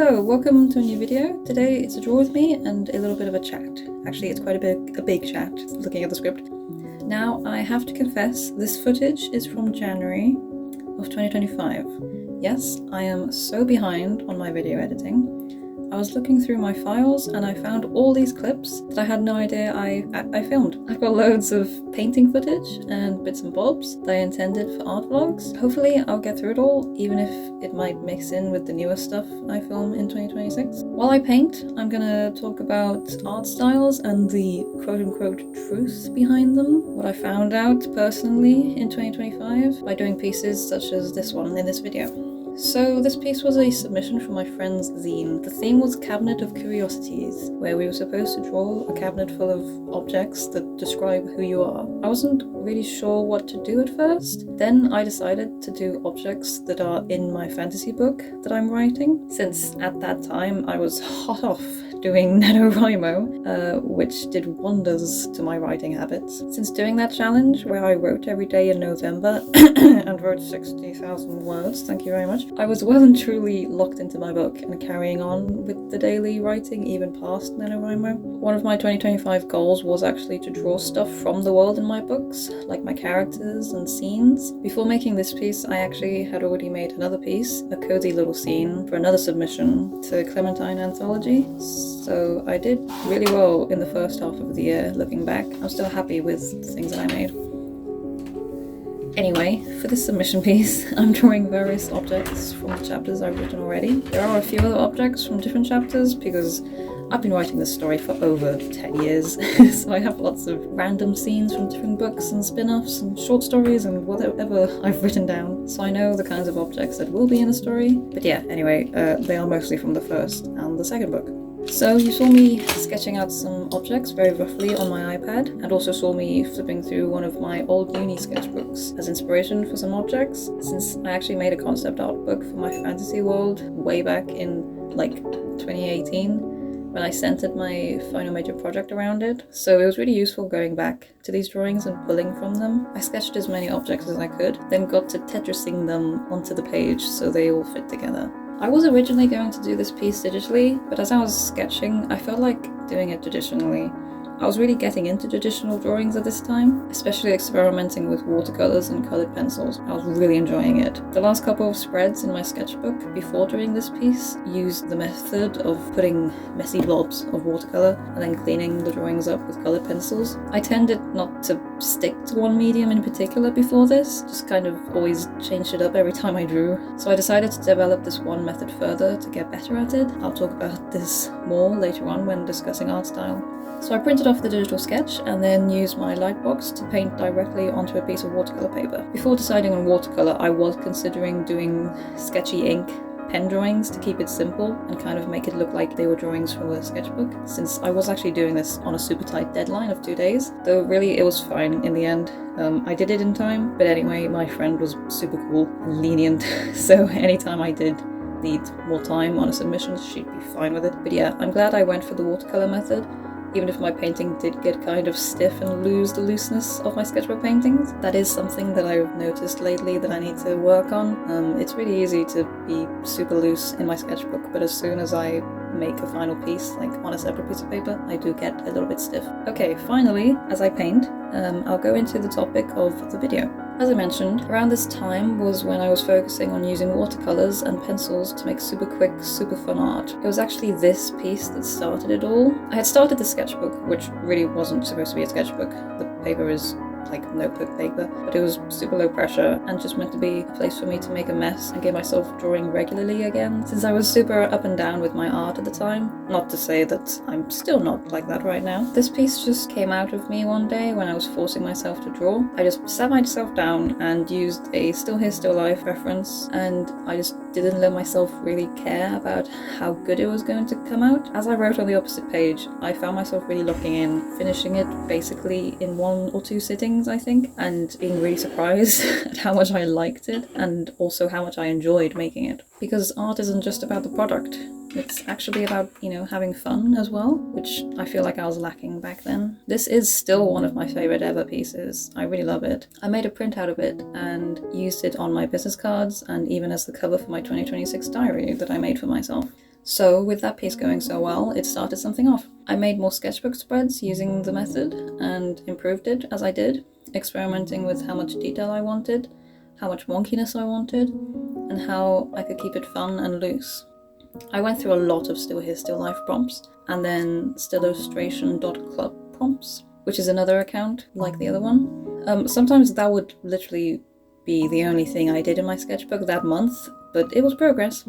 Hello, welcome to a new video. Today it's a draw with me and a little bit of a chat. Actually, it's quite a big chat, looking at the script. Now, I have to confess, this footage is from January of 2025. Yes, I am so behind on my video editing. I was looking through my files and I found all these clips that I had no idea I filmed. I've got loads of painting footage and bits and bobs that I intended for art vlogs. Hopefully I'll get through it all, even if it might mix in with the newer stuff I film in 2026. While I paint, I'm gonna talk about art styles and the quote-unquote truth behind them, what I found out personally in 2025 by doing pieces such as this one in this video. So this piece was a submission from my friend's zine. The theme was Cabinet of Curiosities, where we were supposed to draw a cabinet full of objects that describe who you are. I wasn't really sure what to do at first. Then I decided to do objects that are in my fantasy book that I'm writing, since at that time I was hot off doing NaNoWriMo, which did wonders to my writing habits. Since doing that challenge, where I wrote every day in November and wrote 60,000 words, thank you very much, I was well and truly locked into my book and carrying on with the daily writing even past NaNoWriMo. One of my 2025 goals was actually to draw stuff from the world in my books, like my characters and scenes. Before making this piece, I actually had already made another piece, a cozy little scene, for another submission to Clementine Anthology. So I did really well in the first half of the year, looking back. I'm still happy with the things that I made. Anyway, for this submission piece, I'm drawing various objects from the chapters I've written already. There are a few other objects from different chapters because I've been writing this story for over 10 years, so I have lots of random scenes from different books and spin-offs and short stories and whatever I've written down, so I know the kinds of objects that will be in the story. But yeah, anyway, they are mostly from the first and the second book. So you saw me sketching out some objects very roughly on my iPad, and also saw me flipping through one of my old uni sketchbooks as inspiration for some objects, since I actually made a concept art book for my fantasy world way back in like 2018 when I centered my final major project around it. So it was really useful going back to these drawings and pulling from them. I sketched as many objects as I could, then got to Tetrising them onto the page so they all fit together. I was originally going to do this piece digitally, but as I was sketching, I felt like doing it traditionally. I was really getting into traditional drawings at this time, especially experimenting with watercolors and colored pencils. I was really enjoying it. The last couple of spreads in my sketchbook before doing this piece used the method of putting messy blobs of watercolor and then cleaning the drawings up with colored pencils. I tended not to stick to one medium in particular before this, just kind of always changed it up every time I drew. So I decided to develop this one method further to get better at it. I'll talk about this more later on when discussing art style. So I printed off the digital sketch and then used my lightbox to paint directly onto a piece of watercolor paper. Before deciding on watercolor, I was considering doing sketchy ink pen drawings to keep it simple and kind of make it look like they were drawings from a sketchbook, since I was actually doing this on a super tight deadline of 2 days, though really it was fine in the end. I did it in time, but anyway, my friend was super cool and lenient, so anytime I did need more time on a submission, she'd be fine with it. But yeah, I'm glad I went for the watercolor method, even if my painting did get kind of stiff and lose the looseness of my sketchbook paintings. That is something that I've noticed lately that I need to work on. It's really easy to be super loose in my sketchbook, but as soon as I make a final piece, like on a separate piece of paper, I do get a little bit stiff. Okay, finally, as I paint, I'll go into the topic of the video. As I mentioned, around this time was when I was focusing on using watercolors and pencils to make super quick, super fun art. It was actually this piece that started it all. I had started the sketchbook, which really wasn't supposed to be a sketchbook. The paper is like notebook paper, but it was super low pressure and just meant to be a place for me to make a mess and get myself drawing regularly again, since I was super up and down with my art at the time. Not to say that I'm still not like that right now. This piece just came out of me one day when I was forcing myself to draw. I just sat myself down and used a Still Here Still Life reference, and I just didn't let myself really care about how good it was going to come out. As I wrote on the opposite page, I found myself really locking in, finishing it basically in 1 or 2 sittings, I think, and being really surprised at how much I liked it and also how much I enjoyed making it. Because art isn't just about the product. It's actually about, having fun as well, which I feel like I was lacking back then. This is still one of my favorite ever pieces. I really love it. I made a printout of it and used it on my business cards and even as the cover for my 2026 diary that I made for myself. So with that piece going so well, it started something off. I made more sketchbook spreads using the method and improved it as I did, experimenting with how much detail I wanted, how much wonkiness I wanted, and how I could keep it fun and loose. I went through a lot of still here, still life prompts, and then stillustration.club prompts, which is another account like the other one. Sometimes that would literally be the only thing I did in my sketchbook that month, but it was progress.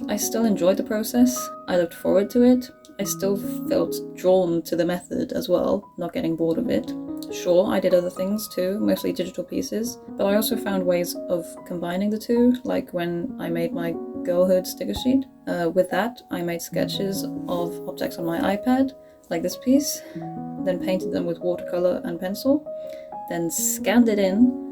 I still enjoyed the process, I looked forward to it, I still felt drawn to the method as well, not getting bored of it. Sure, I did other things too, mostly digital pieces, but I also found ways of combining the two, like when I made my girlhood sticker sheet. With that, I made sketches of objects on my iPad, like this piece, then painted them with watercolor and pencil, then scanned it in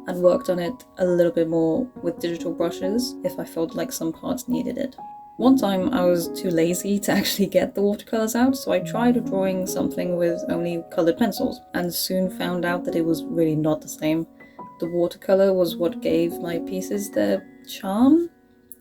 and worked on it a little bit more with digital brushes if I felt like some parts needed it. One time I was too lazy to actually get the watercolors out, so I tried drawing something with only colored pencils and soon found out that it was really not the same. The watercolor was what gave my pieces their charm.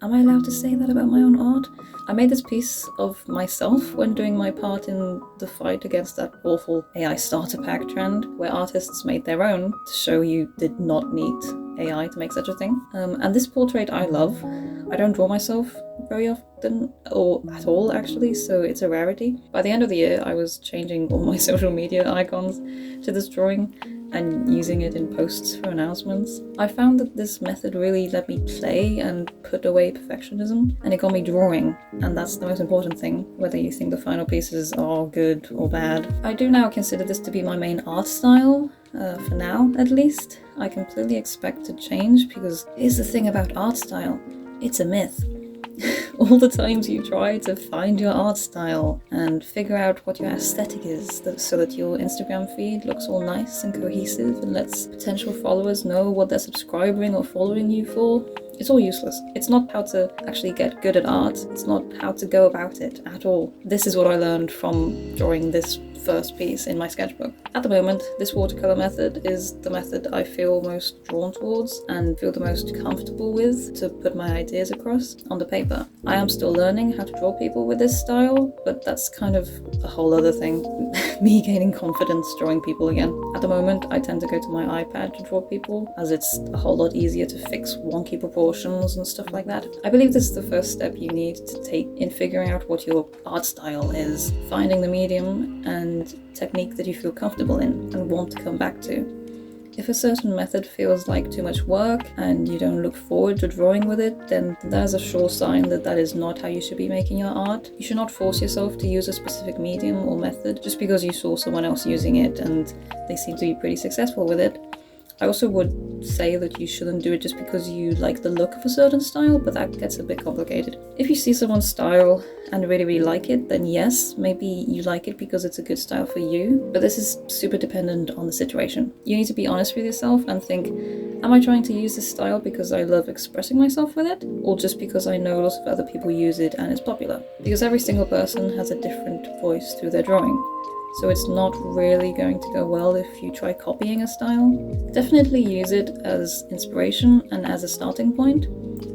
Am I allowed to say that about my own art? I made this piece of myself when doing my part in the fight against that awful AI starter pack trend, where artists made their own to show you did not need AI to make such a thing. And this portrait I love. I don't draw myself very often, or at all actually, so it's a rarity. By the end of the year, I was changing all my social media icons to this drawing and using it in posts for announcements. I found that this method really let me play and put away perfectionism, and it got me drawing, and that's the most important thing, whether you think the final pieces are good or bad. I do now consider this to be my main art style, for now at least. I completely expect to change, because here's the thing about art style, it's a myth. All the times you try to find your art style and figure out what your aesthetic is so that your Instagram feed looks all nice and cohesive and lets potential followers know what they're subscribing or following you for, it's all useless. It's not how to actually get good at art, it's not how to go about it at all. This is what I learned from drawing this first piece in my sketchbook. At the moment, this watercolor method is the method I feel most drawn towards and feel the most comfortable with to put my ideas across on the paper. I am still learning how to draw people with this style, but that's kind of a whole other thing. Me gaining confidence drawing people again. At the moment, I tend to go to my iPad to draw people, as it's a whole lot easier to fix wonky proportions and stuff like that. I believe this is the first step you need to take in figuring out what your art style is, finding the medium and technique that you feel comfortable in and want to come back to. If a certain method feels like too much work and you don't look forward to drawing with it, then that is a sure sign that that is not how you should be making your art. You should not force yourself to use a specific medium or method just because you saw someone else using it and they seem to be pretty successful with it. I also would say that you shouldn't do it just because you like the look of a certain style, but that gets a bit complicated. If you see someone's style and really like it, then yes, maybe you like it because it's a good style for you, but this is super dependent on the situation. You need to be honest with yourself and think, am I trying to use this style because I love expressing myself with it, or just because I know lots of other people use it and it's popular? Because every single person has a different voice through their drawing. So it's not really going to go well if you try copying a style. Definitely use it as inspiration and as a starting point.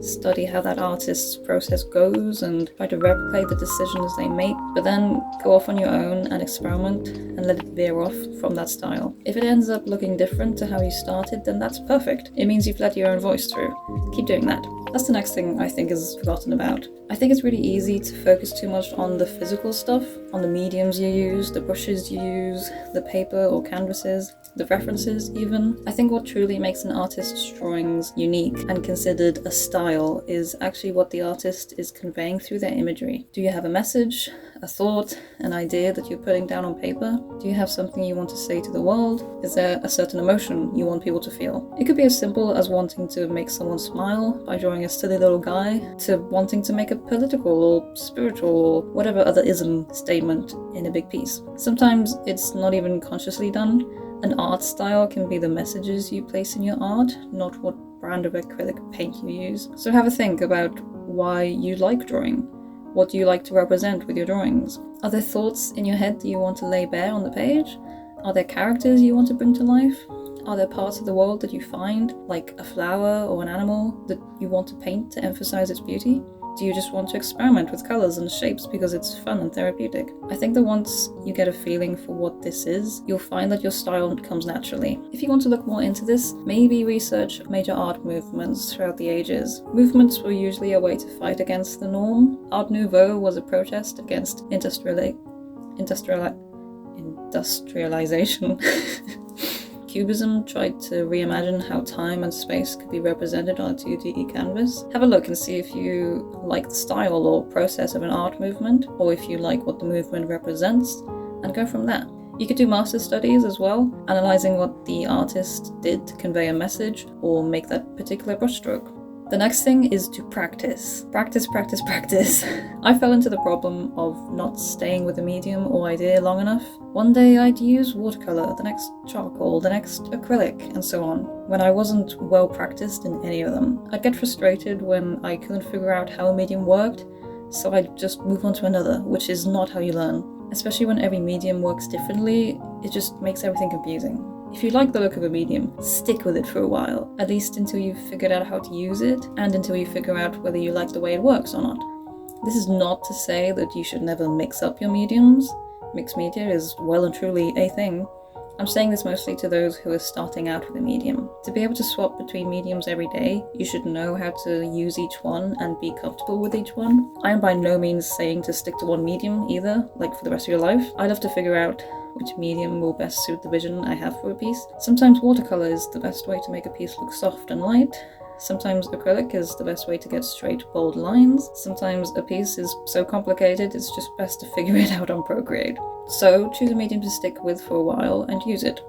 Study how that artist's process goes and try to replicate the decisions they make, but then go off on your own and experiment and let it veer off from that style. If it ends up looking different to how you started, then that's perfect. It means you've let your own voice through. Keep doing that. That's the next thing I think is forgotten about. I think it's really easy to focus too much on the physical stuff, on the mediums you use, the brushes you use, the paper or canvases, the references even. I think what truly makes an artist's drawings unique and considered a style is actually what the artist is conveying through their imagery. Do you have a message, a thought, an idea that you're putting down on paper? Do you have something you want to say to the world? Is there a certain emotion you want people to feel? It could be as simple as wanting to make someone smile by drawing a silly little guy, to wanting to make a political or spiritual or whatever other ism statement in a big piece. Sometimes it's not even consciously done. An art style can be the messages you place in your art, not what brand of acrylic paint you use. So have a think about why you like drawing. What do you like to represent with your drawings? Are there thoughts in your head that you want to lay bare on the page? Are there characters you want to bring to life? Are there parts of the world that you find, like a flower or an animal, that you want to paint to emphasize its beauty? Do you just want to experiment with colours and shapes because it's fun and therapeutic? I think that once you get a feeling for what this is, you'll find that your style comes naturally. If you want to look more into this, maybe research major art movements throughout the ages. Movements were usually a way to fight against the norm. Art Nouveau was a protest against industrialization. Cubism tried to reimagine how time and space could be represented on a 2D canvas. Have a look and see if you like the style or process of an art movement, or if you like what the movement represents, and go from there. You could do master studies as well, analysing what the artist did to convey a message or make that particular brushstroke. The next thing is to practice. Practice, practice, practice. I fell into the problem of not staying with a medium or idea long enough. One day I'd use watercolour, the next charcoal, the next acrylic, and so on, when I wasn't well practiced in any of them. I'd get frustrated when I couldn't figure out how a medium worked, so I'd just move on to another, which is not how you learn. Especially when every medium works differently, it just makes everything confusing. If you like the look of a medium, stick with it for a while, at least until you've figured out how to use it, and until you figure out whether you like the way it works or not. This is not to say that you should never mix up your mediums. Mixed media is well and truly a thing. I'm saying this mostly to those who are starting out with a medium. To be able to swap between mediums every day, you should know how to use each one and be comfortable with each one. I am by no means saying to stick to one medium either, like for the rest of your life. I'd love to figure out which medium will best suit the vision I have for a piece. Sometimes watercolour is the best way to make a piece look soft and light. Sometimes acrylic is the best way to get straight, bold lines. Sometimes a piece is so complicated it's just best to figure it out on Procreate. So choose a medium to stick with for a while and use it.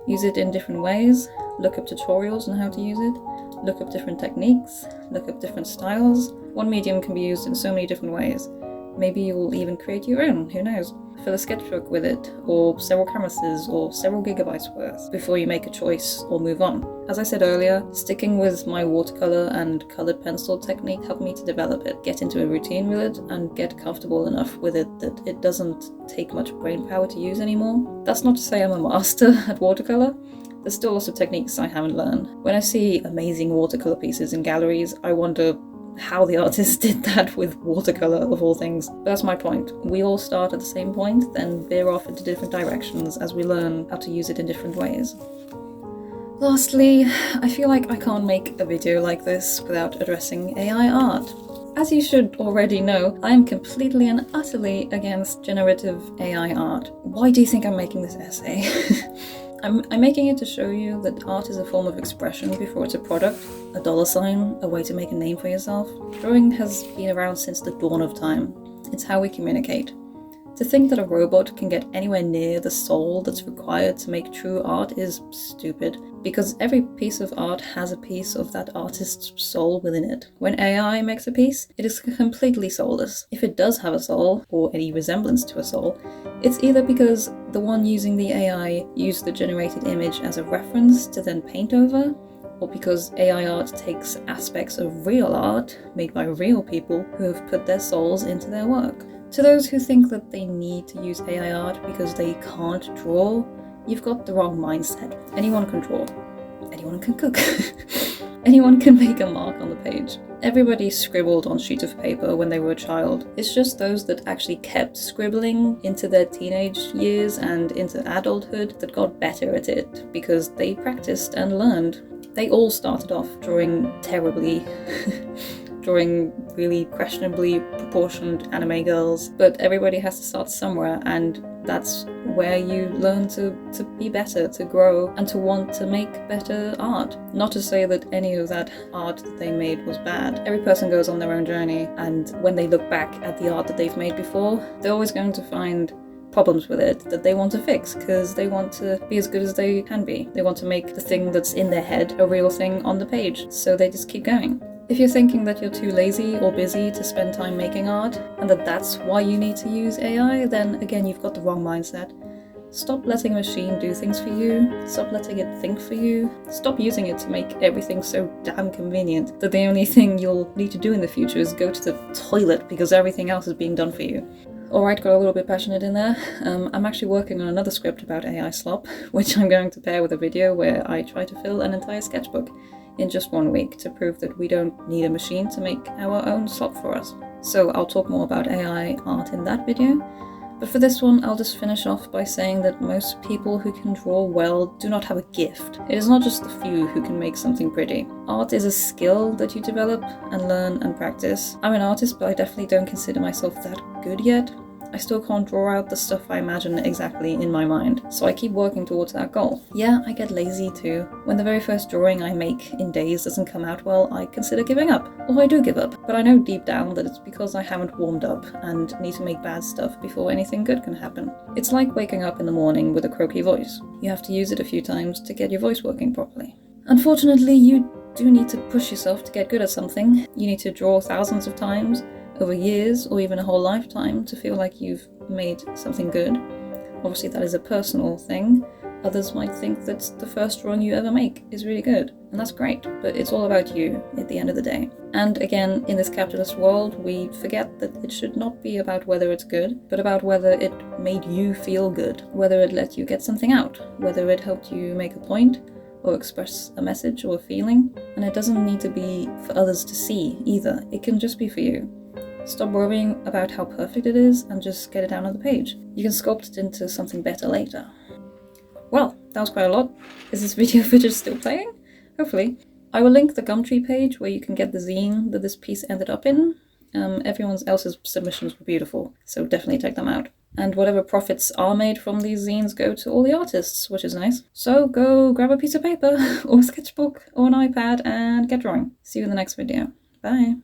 Use it in different ways, look up tutorials on how to use it, look up different techniques, look up different styles. One medium can be used in so many different ways. Maybe you'll even create your own, who knows? Fill a sketchbook with it, or several canvases, or several gigabytes worth, before you make a choice or move on. As I said earlier, sticking with my watercolour and coloured pencil technique helped me to develop it, get into a routine with it, and get comfortable enough with it that it doesn't take much brain power to use anymore. That's not to say I'm a master at watercolour. There's still lots of techniques I haven't learned. When I see amazing watercolour pieces in galleries, I wonder how the artist did that with watercolour of all things. But that's my point. We all start at the same point, then veer off into different directions as we learn how to use it in different ways. Lastly, I feel like I can't make a video like this without addressing AI art. As you should already know, I am completely and utterly against generative AI art. Why do you think I'm making this essay? I'm making it to show you that art is a form of expression before it's a product, a dollar sign, a way to make a name for yourself. Drawing has been around since the dawn of time. It's how we communicate. To think that a robot can get anywhere near the soul that's required to make true art is stupid, because every piece of art has a piece of that artist's soul within it. When AI makes a piece, it is completely soulless. If it does have a soul, or any resemblance to a soul, it's either because the one using the AI used the generated image as a reference to then paint over, or because AI art takes aspects of real art made by real people who have put their souls into their work. To those who think that they need to use AI art because they can't draw, you've got the wrong mindset. Anyone can draw. Anyone can cook. Anyone can make a mark on the page. Everybody scribbled on sheets of paper when they were a child. It's just those that actually kept scribbling into their teenage years and into adulthood that got better at it because they practiced and learned. They all started off drawing terribly. Drawing really questionably proportioned anime girls, but everybody has to start somewhere, and that's where you learn to be better, to grow, and to want to make better art. Not to say that any of that art that they made was bad. Every person goes on their own journey, and when they look back at the art that they've made before, they're always going to find problems with it that they want to fix, because they want to be as good as they can be. They want to make the thing that's in their head a real thing on the page, so they just keep going. If you're thinking that you're too lazy or busy to spend time making art, and that that's why you need to use AI, then again you've got the wrong mindset. Stop letting a machine do things for you, stop letting it think for you, stop using it to make everything so damn convenient that the only thing you'll need to do in the future is go to the toilet because everything else is being done for you. Alright, got a little bit passionate in there. I'm actually working on another script about AI slop, which I'm going to pair with a video where I try to fill an entire sketchbook. in just 1 week to prove that we don't need a machine to make our own slop for us. So I'll talk more about AI art in that video. But for this one, I'll just finish off by saying that most people who can draw well do not have a gift. It is not just the few who can make something pretty. Art is a skill that you develop and learn and practice. I'm an artist, but I definitely don't consider myself that good yet. I still can't draw out the stuff I imagine exactly in my mind, so I keep working towards that goal. Yeah, I get lazy too. When the very first drawing I make in days doesn't come out well, I consider giving up. Or I do give up, but I know deep down that it's because I haven't warmed up and need to make bad stuff before anything good can happen. It's like waking up in the morning with a croaky voice. You have to use it a few times to get your voice working properly. Unfortunately, you do need to push yourself to get good at something. You need to draw thousands of times, over years or even a whole lifetime, to feel like you've made something good. Obviously that is a personal thing. Others might think that the first drawing you ever make is really good, and that's great, but it's all about you at the end of the day. And again, in this capitalist world, we forget that it should not be about whether it's good, but about whether it made you feel good, whether it let you get something out, whether it helped you make a point or express a message or a feeling. And it doesn't need to be for others to see either, it can just be for you. Stop worrying about how perfect it is and just get it down on the page. You can sculpt it into something better later. Well, that was quite a lot. Is this video footage still playing? Hopefully. I will link the Gumtree page where you can get the zine that this piece ended up in. Everyone else's submissions were beautiful, so definitely check them out. And whatever profits are made from these zines go to all the artists, which is nice. So go grab a piece of paper or a sketchbook or an iPad and get drawing. See you in the next video. Bye!